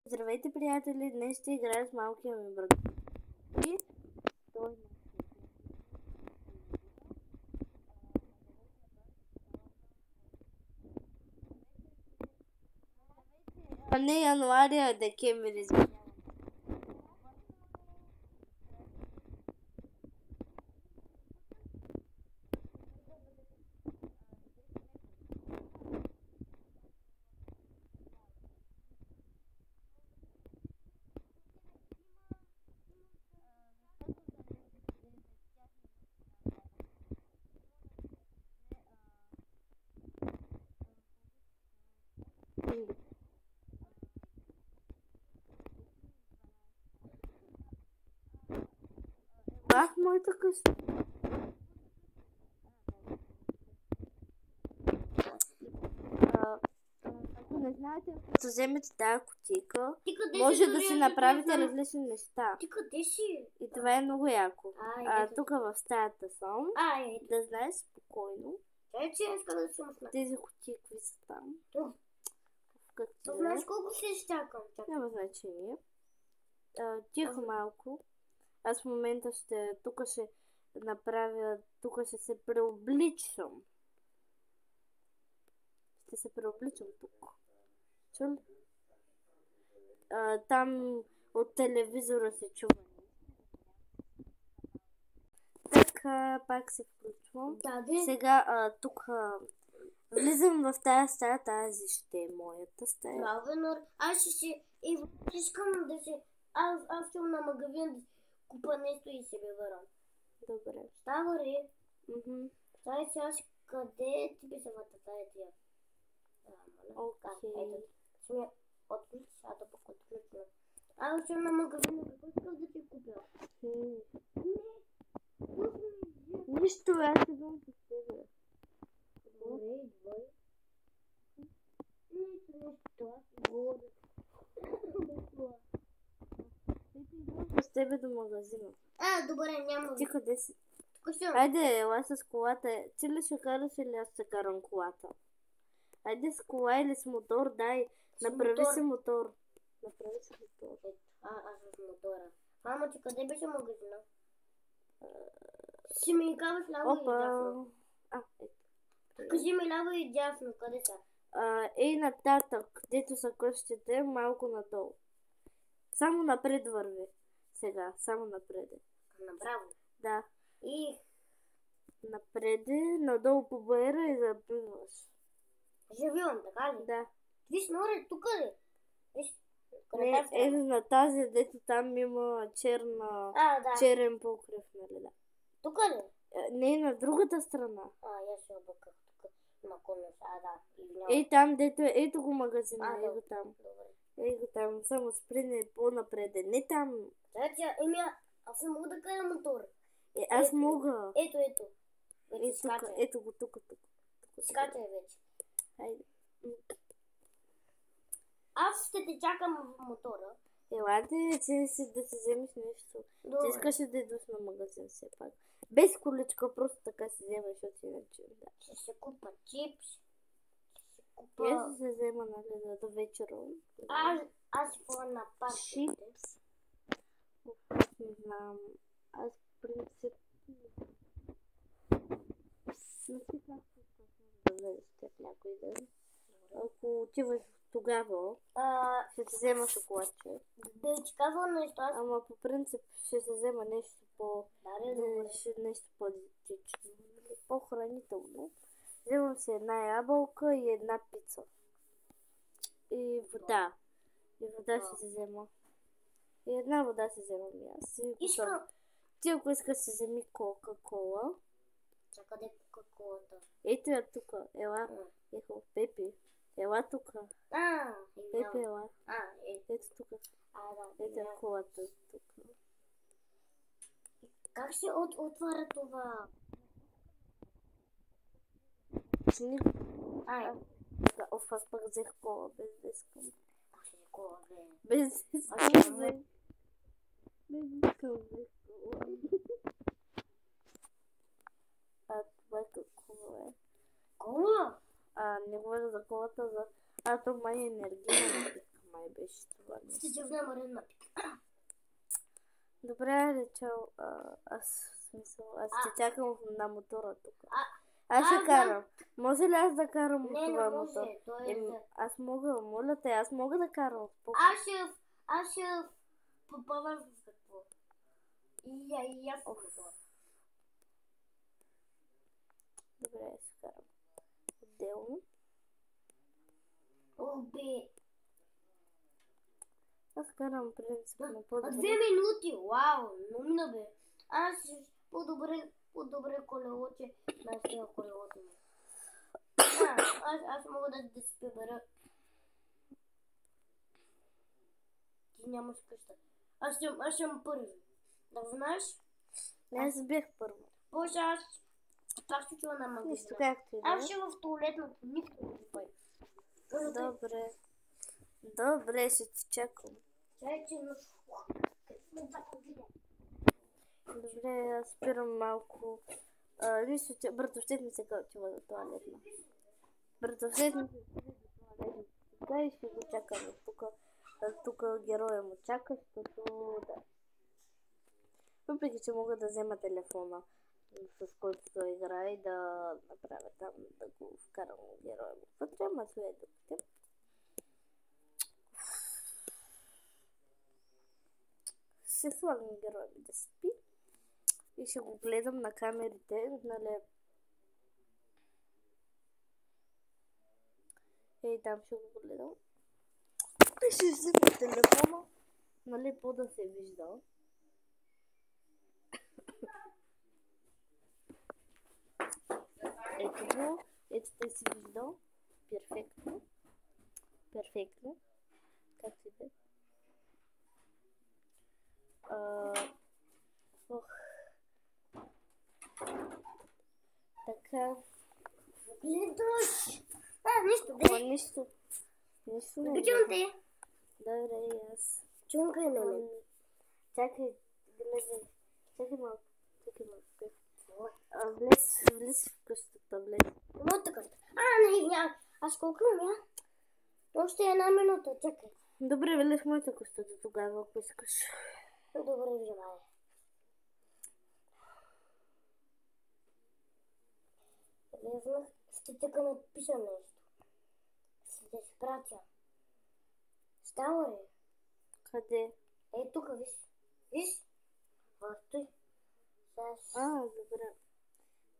Здравейте, приятели! Днес ще играем с малкия ми брат. И той не януари, а декември. Ах, моята къща. Ако не знаете, ако вземете тази кутийка, може да си направите различни неща. Ти къде си? И това е много яко. Тук в стаята съм. Да знаеш спокойно. Тези кутии, какви са там. Знаеш колко се изчакам? Няма значение. Тихо малко. Аз в момента тук ще направя, тук ще се преобличам. Ще се преобличам тук. Чули? Там от телевизора се чува. Така, пак се включвам. Сега тук влизам в тази стая, тази ще е моята стая. Аз искам да се... Аз съм на магазин да купа нещо и се вървам. Добре. Става ли? Тай сега къде ти би се въртата тия? Окей. Сме отключи, сега да покотключим. Аз съм на магазин, какво искам да ти купя? Нищо, аз идвам с тебе. Добре, идвай. Нищо, аз говоря. С тебе до магазина. Добре, няма. Ти къде си? Тук съм. Айде, ела с колата. Ти ли ще караш или аз ще карам колата? Айде с кола или с мотор, дай. Направи си мотор. Направи си мотор. Аз с мотора. Мамо, ти къде беше магазина? Ще ми казваш ляво и дясно. Кажи ми ляво и дясно, къде са? Ей нататък, дето са къщите, малко надолу. Само напред върви. Сега, само напред. Направо? Да. И? Напреде, надолу по байера и забиваш. Жививам, така ли? Да. Виж, море, тук ли? Виж, не, на тази, дето там има черен покрив, нали да. Тук ли? Не, на другата страна. Я се обърках тук. Има конус, Ей там, дето е, ето го магазина, ей го там. Добре. Ей го там, само сприне по-напреде, не там. Аз не мога да карам мотор. Аз мога. Ето. Ето го тук. Скачай вече. Хайде. Аз ще те чакам в мотора. Елате, да си вземеш нещо. Добре. Ти искаш да идваш на магазин все пак. Без количка, просто така си вземеш, защото иначе да. Ще се купа чипс. Аз се взема, нали, до вечера. Аз ходя на парк. Чипс. Не знам. Аз в принцип... Не си как да влезеш след някой ден. Ако отиваш тогава, ще си взема шоколадче. Да ти казвам нещо. Ама по принцип ще се взема нещо нещо по-диетично. По-хранително. Вземам си една ябълка и една пица. И вода. И вода ще се взема. И една вода се вземам и аз. Ти ако искаш си вземи Кока-кола. Къде е Кока-колата? Ето я тук. Ела. Ехо, Пепи. Ела тук. Пепи, ела. Ето тук. Ето я колата тук. Как се отваря това? Аз пък взех кола, без да искам. Кола, без да искам взех. Това е какво е? Кола? Не говоря за колата, за... то май енергия. май беше това. Ще ти взема ред напитък. Добре, речал, аз ще чакам на мотора тук. Аз аз ще карам. Може ли аз да карам Не, това не мотор? може. Той е за... Аз мога, моля те, аз мога да карам. Аз ще попавам с какво. И аз мотор. Добре, ще карам. Отделно. Обе. Аз карам принципно 2 по-добре. минути. Вау, номина бе. Аз по-добре колело, че нашия колелото ми. Аз мога да си прибера. Ти нямаш къща. Аз съм първи. Да знаеш? Не, аз бях първо. Боже, аз ще чуя на магазина. Нищо както и да е. Аз ще в туалетната. Никто не спай. Добре. Добре, ще ти чакам. Чай, че Добре, аз спирам малко. Нищо, че братовчет ми се отива до туалетна. Братовчет ми се отива до туалетна. Така и ще го чакаме. Тук героя му чака, защото да. Въпреки, че мога да взема телефона, с който той играе и да направя там, да го вкарам героя му. Вътре, ама след докато. Ще слагам героя ми да спи и ще го гледам на камерите, нали. Ей, там ще го гледам. И ще взема телефона, нали, по-да се вижда. Ето го, ето те си виждал. Перфектно. Перфектно. Как си да? Така. гледаш. Нищо, бе. Нищо. Нищо не Обичам те. Добре, и аз. Чункай ме. Чакай, гледай. Чакай малко. Влез в къщата, влез. Моята къща. Не, няма. Аз колко имам? Още 1 минута, чакай. Добре, влез в моята къща до тогава, ако искаш. Добре, внимай. Влезнах, ще тъка напиша нещо. Ще те спратя. Става ли? Къде? Тук, виж. Виж? Той. Добре.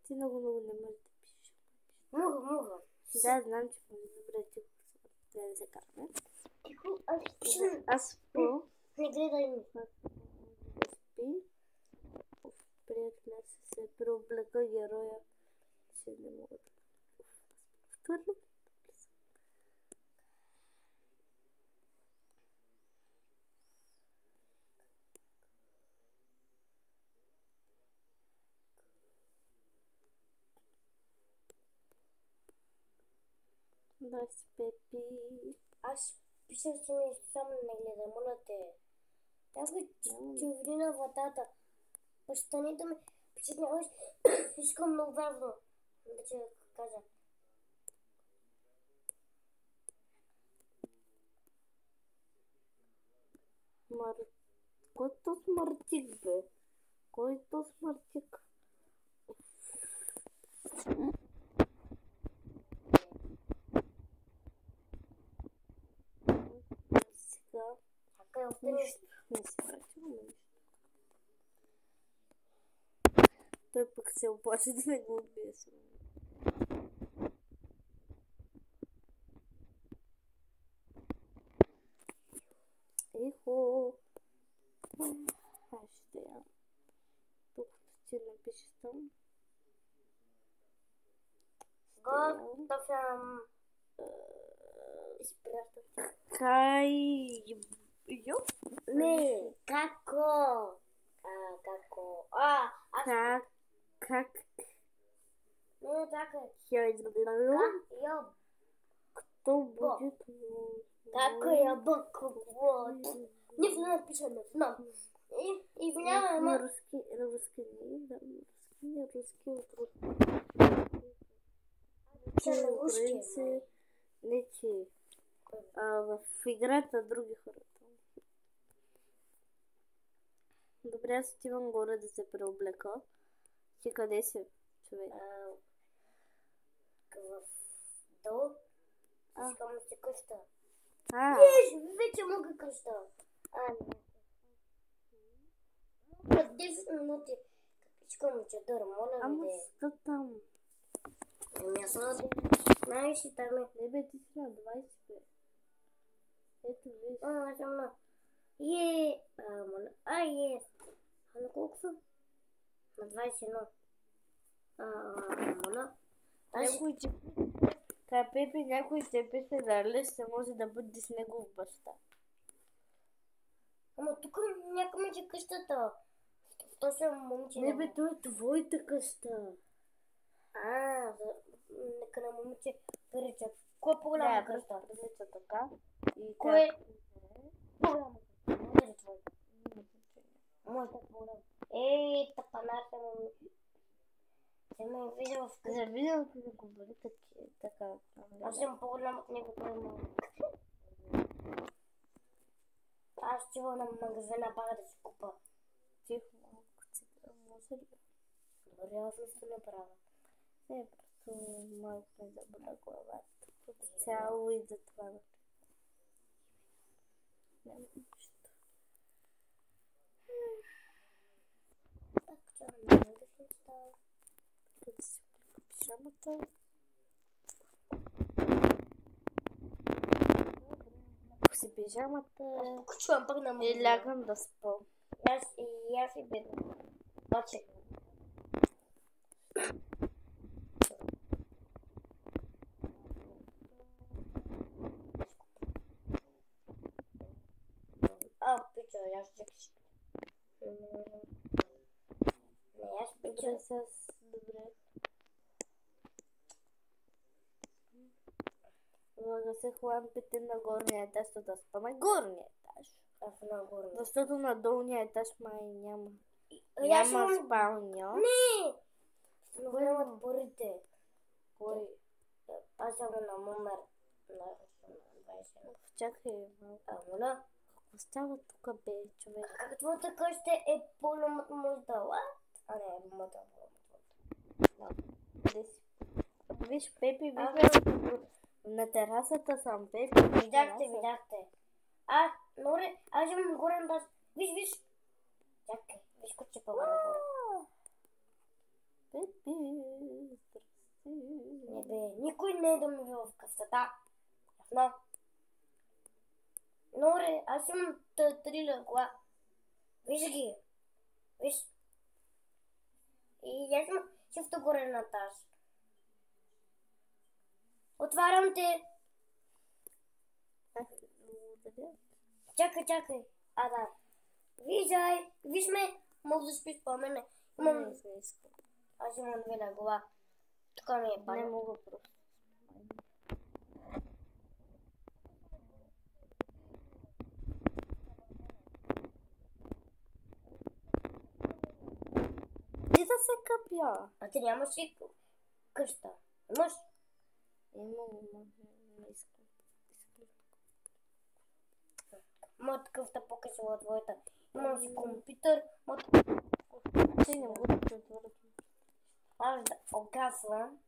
Ти много не можеш да пишеш. Мога. Да, знам, че добре, ти трябва да се караме. Тихо, аз пиша. Аз Не гледай ми. Спи. Приятеля се преоблека героя. Ще не мога да. Втвърли. 25. Аз пиша си нещо, само не гледай, моля те. Трябва че ври на вратата. Пащани да ме притесняваш. Искам много важно да ти кажа. Кой то смъртик, бе? Кой то смъртик? Сега. Не се вратила нещо. Той пък се оплаши да не го убие сега. Ехо. Аз ще я. Тук ще напишеш там. Готов съм. Изпращам. Кайо? Не, како? Како? Как? Не, така. Йо. Кто будет? Така я бъка. Не знам, пиша, не знам. Извинявай, ама... Руски от Пиша на руски. Не, че... в играта други хора. Добре, аз отивам горе да се преоблека. Ти къде си, човек? Долу. Искам да се къща. Вече мога къща. На 10 минути. Искам че дъра, моля Ама ви. сто там. Аз съм на 19 там. Не бе, ти си на 25. Ето виж. Аз съм на... моля. На колко съм? На 21. Моля. Някой ти... Пепи, някой те пише да леще може да бъде с негов баща. Ама тук някой ме че къщата. То съм момиче. Не бе, то е твоята къща. Нека на момиче прилича. Кой е по-голяма къща? Прилича така. И кой е по-голяма къща? Не е твоята. Може да е по-голяма. Тапаната момиче. Се ме е виждал в къща. Виждал ти да говори така. Аз съм по-голяма от него, той е малък. Аз чува на магазина бага да си купа. Тихо малко си може ли? Добре, аз нищо не правя. Не, просто малко ме заболя главата. Цяло и за това. Няма нищо. Так, че не мога да се става. Да си облека пижамата. Ако си пижамата Покачвам пък на и магазина. лягам да спа. Аз и бедна. Обаче. Пича, аз чекаш. Не, аз пича. Добре. Лага се лампите на горния етаж, да спа на горния етаж. Аз на горния. Защото на долния етаж май няма. Няма спалня. Не! Становяват парите. Кой? Аз съм на номер на 20. Чакай малко. Моля? Какво става тук, бе, човек? Как твоята къща е по-голяма от моята? Не, моята Къде си? Виж, Пепи, виж на терасата съм, Пепи. Видяхте. Добре, аз имам горе на тази. Виж. Чакай, виж куче по-горе. Пепи, здрасти. Не бе, никой не е да ми в къщата. Ясно? Добре, аз имам 3 легла. Виж ги. Виж. И аз имам шифта горе на тази. Отварям те. Чакай. Да. Виждай. Виж ме. Мога да спиш по мене. Аз имам 2 легла. Тук ми е пада. Не мога просто. И да се къпя. А ти нямаш ли къща? Имаш? Имам, не искам. Моята къща по-късила от твоята. Имам си компютър. Ти не мога да те отворя. Аз да огасвам.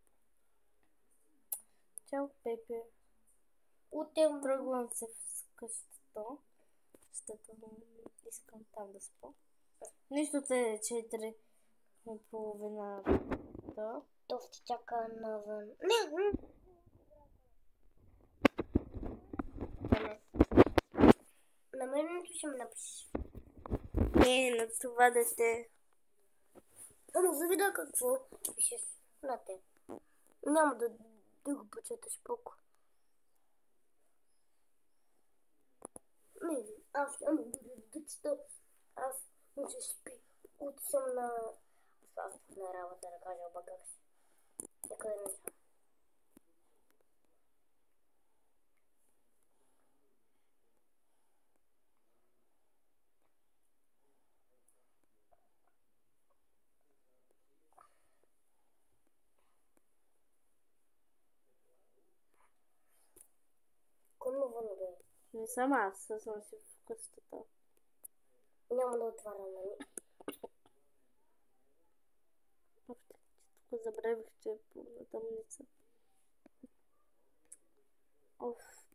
Чао, Пепе. Утре Тръгвам се в къщата, защото искам там да спа. Нищо те е 4:30. То ще чака навън. Не. На мен ще ме напишеш. Не, на това дете. Ама за вида какво пишеш на те. Няма да го почеташ пълко. Не, аз няма да чета. Аз ще спи. Утре съм на работа да кажа обаках си. Нека да не съм. Кой ме отвън, бе. Не съм аз съм си в къщата. Няма да отварям, нали? Тук забравих, че е пълна тъмница.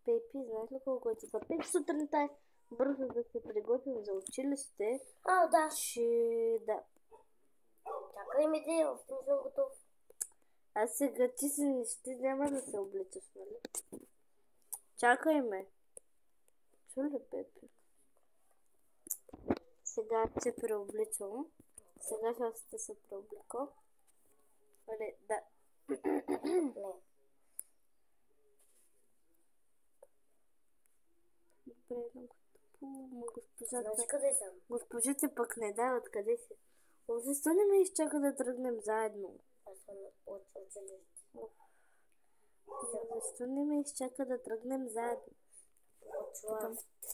Пепи, знаеш ли колко е за 5 сутринта? Бързо да се приготвим за училище. Да. Да. Чакай ми да още не съм готов. Аз сега ти си нещи няма да се обличаш, нали? Чакай ме. Чу ли, Пепи? Сега се преобличам. Сега ще се преоблика. Да. Не. Добре, госпожата... Знаеш къде съм? Госпожите пък не дават къде си. Защо не ме изчака да тръгнем заедно? Аз съм от училище. Защо не ме изчака да тръгнем заедно?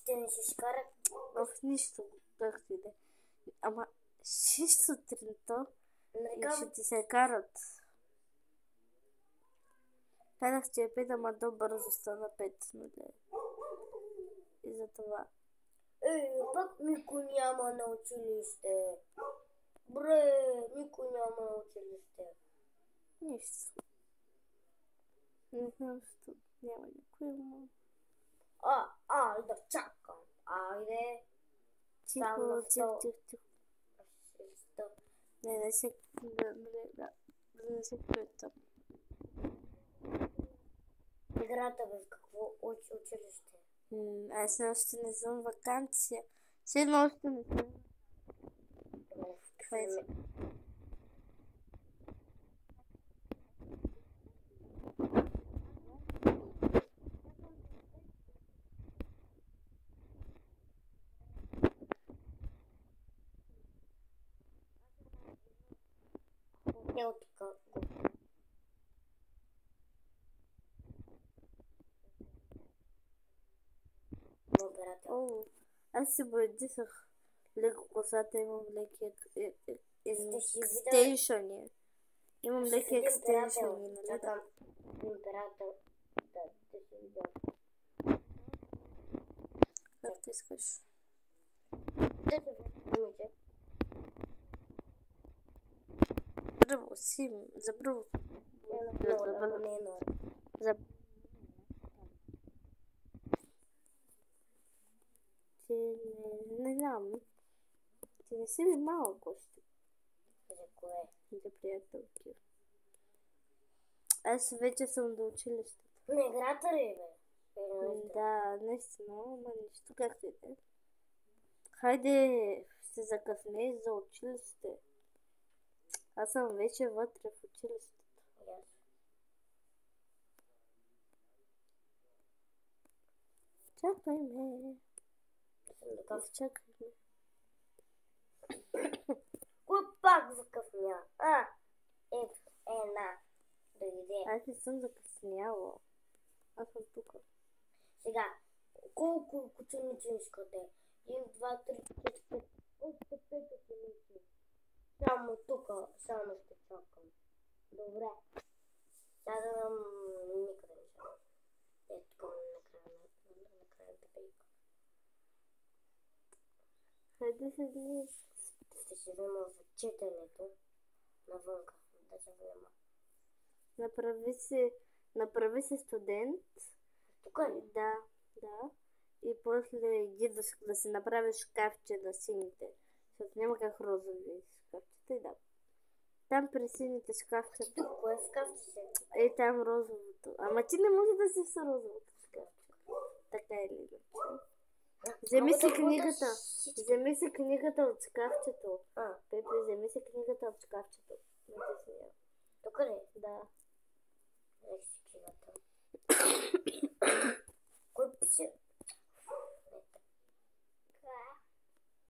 Ще не си скарат? В нищо, както и да. Ама 6 сутринта и ще ти се карат. Казах, че е 5, ама бързо стана 5, нали? И за това. Пак никой няма на училище. Бре, никой няма на училище. Нищо. Не знам, защо няма никой, ама... Да чакам. Айде. Тихо. Не се крътам. Играта бе, в какво училище? Аз още не съм вакансия. Сигурно още не съм. Аз се боядисах леко косата, имам леки екстеншъни. Имам леки екстеншъни, нали? Чакам император да се видя. Как искаш? Първо си, за първо. Не знам. Ти не си ли малко още? За кое? За приятелки. Аз вече съм до училището. На играта ли, бе? Да, наистина, ама нищо както и да е. Хайде, ще закъснееш за училище. Аз съм вече вътре в училището. Чакай ме. Чакай ме. Кой пак закъсня? Дойде. Аз не съм закъсняла. Аз съм тук. Сега, колко ученици искате? 1, 2, 3, 4, 5. Още 5 ученици. Само тук, само ще чакам. Добре. Сега никъде не съм. Ето накрая пепейка. Хайде се днес. Ще се взема в четенето навънка. Да се взема. Направи се студент. Тук ли? Да. И после иди да си направиш шкафче на сините. Защото няма как розови шкафчета и да. Там при сините шкафчета. Кое шкафче? Там розовото. Ама ти не може да си с розовото шкафче. Така е ли? Вземи си книгата от шкафчето. Пепи, вземи си книгата от шкафчето. Тук ли? Да. Взех си книгата. Кой пише?